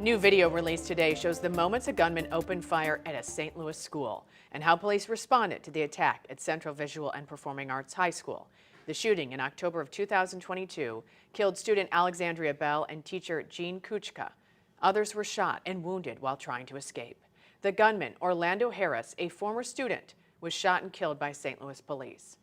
New video released today shows the moments a gunman opened fire at a St. Louis school and how police responded to the attack at Central Visual and Performing Arts High School. The shooting in October of 2022 killed student Alexandria Bell and teacher Jean Kuchka. Others were shot and wounded while trying to escape. The gunman, Orlando Harris, a former student, was shot and killed by St. Louis police.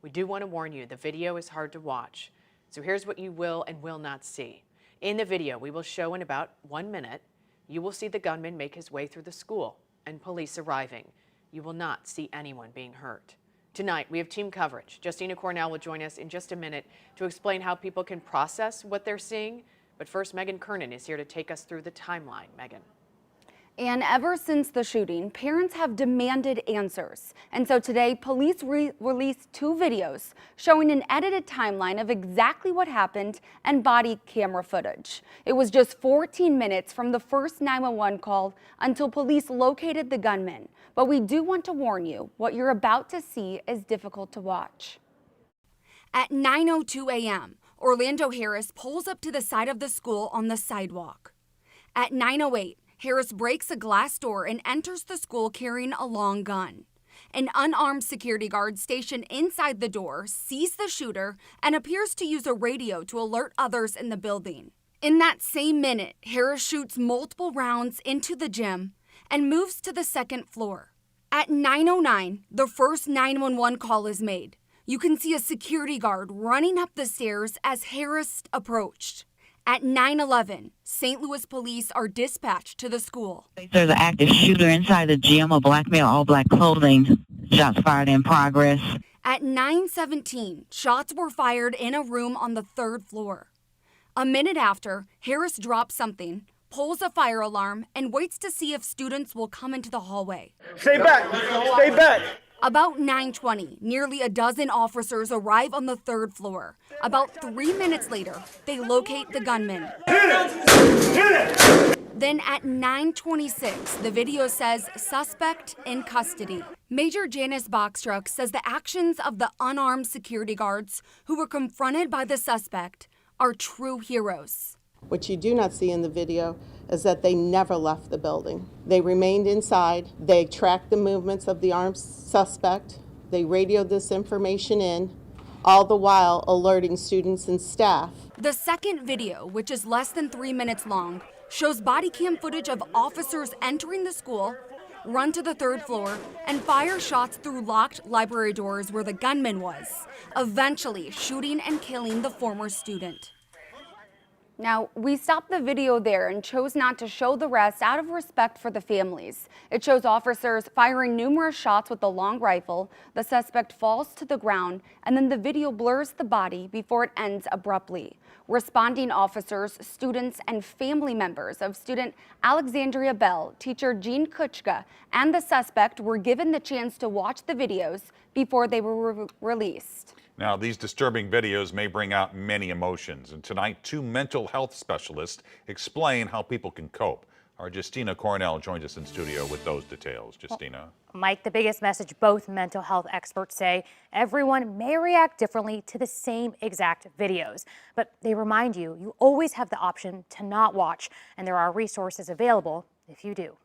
We do want to warn you, the video is hard to watch. So here's what you will and will not see. In the video we will show in about 1 minute, you will see the gunman make his way through the school and police arriving. You will not see anyone being hurt. Tonight we have team coverage. Justina Cornell will join us in just a minute to explain how people can process what they're seeing. But first, Megan Kernan is here to take us through the timeline. Megan. And ever since the shooting, parents have demanded answers. And so today, police released 2 videos showing an edited timeline of exactly what happened and body camera footage. It was just 14 minutes from the first 911 call until police located the gunman. But we do want to warn you, what you're about to see is difficult to watch. At 9:02 a.m., Orlando Harris pulls up to the side of the school on the sidewalk. At 9:08, Harris breaks a glass door and enters the school carrying a long gun. An unarmed security guard stationed inside the door sees the shooter and appears to use a radio to alert others in the building. In that same minute, Harris shoots multiple rounds into the gym and moves to the second floor. At 9:09, the first 911 call is made. You can see a security guard running up the stairs as Harris approached. At 9:11, St. Louis police are dispatched to the school. There's an active shooter inside the gym, a black male, all black clothing. Shots fired in progress. At 9:17, shots were fired in a room on the 3rd floor. A minute after, Harris drops something, pulls a fire alarm, and waits to see if students will come into the hallway. Stay back! Stay back! About 9:20, nearly a dozen officers arrive on the 3rd floor. About 3 minutes later, they locate the gunman. Hit it! Hit it! Then at 9:26, the video says suspect in custody. Major Janice Boxtruck says the actions of the unarmed security guards who were confronted by the suspect are true heroes. What you do not see in the video is that they never left the building. They remained inside. They tracked the movements of the armed suspect. They radioed this information in, all the while alerting students and staff. The second video, which is less than 3 minutes long, shows body cam footage of officers entering the school, run to the 3rd floor, and fire shots through locked library doors where the gunman was, eventually shooting and killing the former student. Now, we stopped the video there and chose not to show the rest out of respect for the families. It shows officers firing numerous shots with a long rifle. The suspect falls to the ground, and then the video blurs the body before it ends abruptly. Responding officers, students, and family members of student Alexandria Bell, teacher Jean Kuchka, and the suspect were given the chance to watch the videos before they were released. Now, these disturbing videos may bring out many emotions, and tonight 2 mental health specialists explain how people can cope. Our Justina Cornell joins us in studio with those details. Justina. Mike, the biggest message both mental health experts say, everyone may react differently to the same exact videos. But they remind you, you always have the option to not watch, and there are resources available if you do.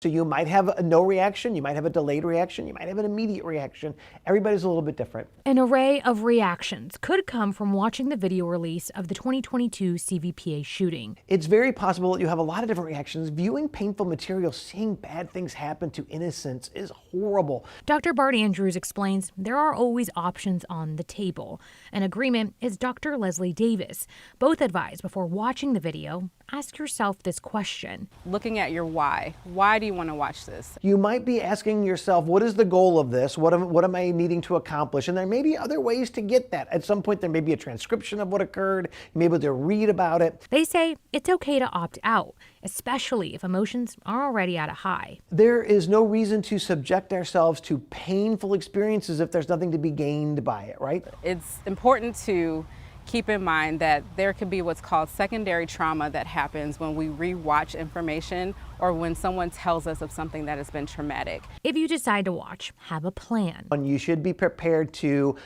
So you might have a no reaction, you might have a delayed reaction, you might have an immediate reaction. Everybody's a little bit different. An array of reactions could come from watching the video release of the 2022 CVPA shooting. It's very possible that you have a lot of different reactions. Viewing painful material, seeing bad things happen to innocents is horrible. Dr. Bart Andrews explains there are always options on the table. An agreement is Dr. Leslie Davis. Both advise before watching the video, ask yourself this question. Looking at your why. Why do you want to watch this? You might be asking yourself, what is the goal of this? What am I needing to accomplish? And there may be other ways to get that. At some point, there may be a transcription of what occurred. You may be able to read about it. They say it's okay to opt out, especially if emotions are already at a high. There is no reason to subject ourselves to painful experiences if there's nothing to be gained by it, right? It's important to keep in mind that there could be what's called secondary trauma that happens when we rewatch information or when someone tells us of something that has been traumatic. If you decide to watch, have a plan. And you should be prepared to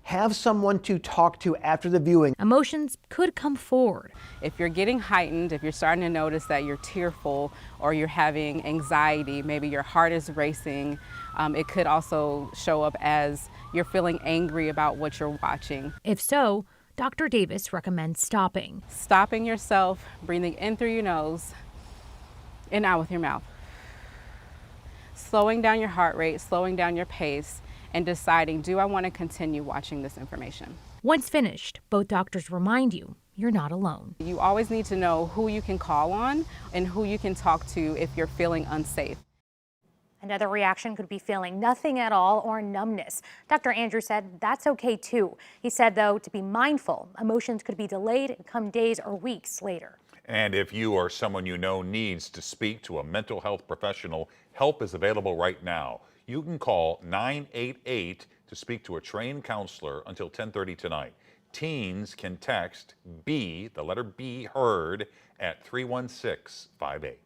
have someone to talk to after the viewing. Emotions could come forward. If you're getting heightened, if you're starting to notice that you're tearful or you're having anxiety, maybe your heart is racing, it could also show up as you're feeling angry about what you're watching. If so, Dr. Davis recommends stopping. Stopping yourself, breathing in through your nose and out with your mouth. Slowing down your heart rate, slowing down your pace, and deciding, do I want to continue watching this information? Once finished, both doctors remind you you're not alone. You always need to know who you can call on and who you can talk to if you're feeling unsafe. Another reaction could be feeling nothing at all or numbness. Dr. Andrews said that's okay too. He said, though, to be mindful, emotions could be delayed and come days or weeks later. And if you or someone you know needs to speak to a mental health professional, help is available right now. You can call 988 to speak to a trained counselor until 10:30 tonight. Teens can text B, the letter B, HEARD, at 31658.